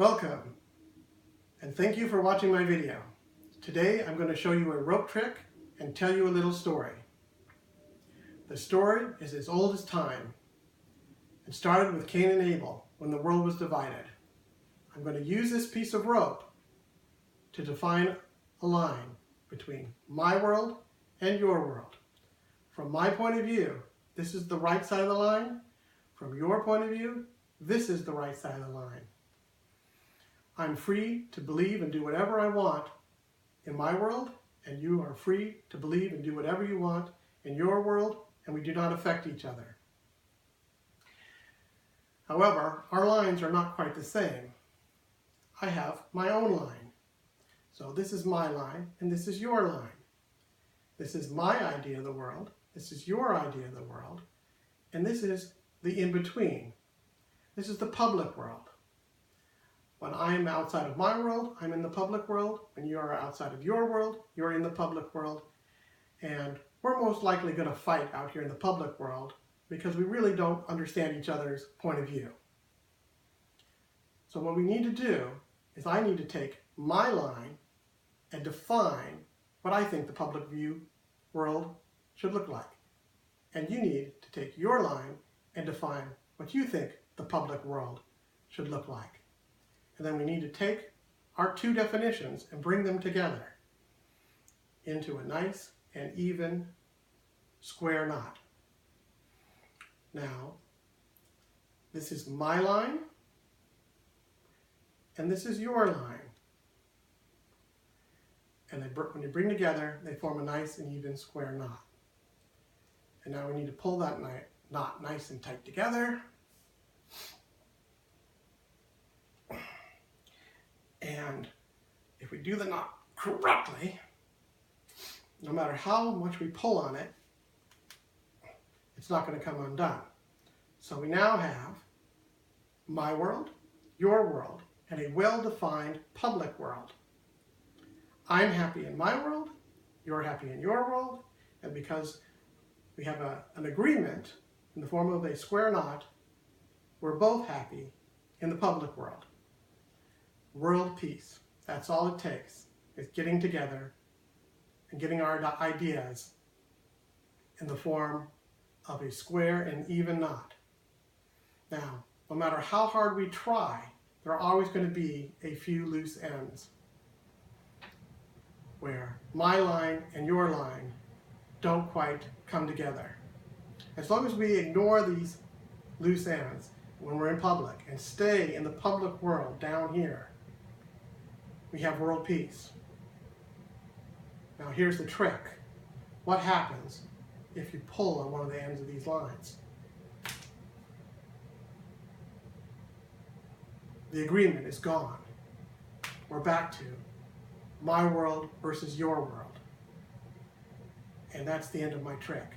Welcome, and thank you for watching my video. Today I'm going to show you a rope trick and tell you a little story. The story is as old as time. It started with Cain and Abel when the world was divided. I'm going to use this piece of rope to define a line between my world and your world. From my point of view, this is the right side of the line. From your point of view, this is the right side of the line. I'm free to believe and do whatever I want in my world, and you are free to believe and do whatever you want in your world, and we do not affect each other. However, our lines are not quite the same. I have my own line. So this is my line, and this is your line. This is my idea of the world, this is your idea of the world, and this is the in-between. This is the public world. When I'm outside of my world, I'm in the public world. When you are outside of your world, you're in the public world. And we're most likely going to fight out here in the public world because we really don't understand each other's point of view. So what we need to do is I need to take my line and define what I think the public view world should look like. And you need to take your line and define what you think the public world should look like. And then we need to take our two definitions and bring them together into a nice and even square knot. Now, this is my line, and this is your line. And when you bring together, they form a nice and even square knot. And now we need to pull that knot nice and tight together. And if we do the knot correctly, no matter how much we pull on it, it's not going to come undone. So we now have my world, your world, and a well-defined public world. I'm happy in my world, you're happy in your world, and because we have an agreement in the form of a square knot, we're both happy in the public world. World peace. That's all it takes, is getting together and getting our ideas in the form of a square and even knot. Now, no matter how hard we try, there are always going to be a few loose ends where my line and your line don't quite come together. As long as we ignore these loose ends when we're in public and stay in the public world down here, we have world peace. Now here's the trick. What happens if you pull on one of the ends of these lines? The agreement is gone. We're back to my world versus your world. And that's the end of my trick.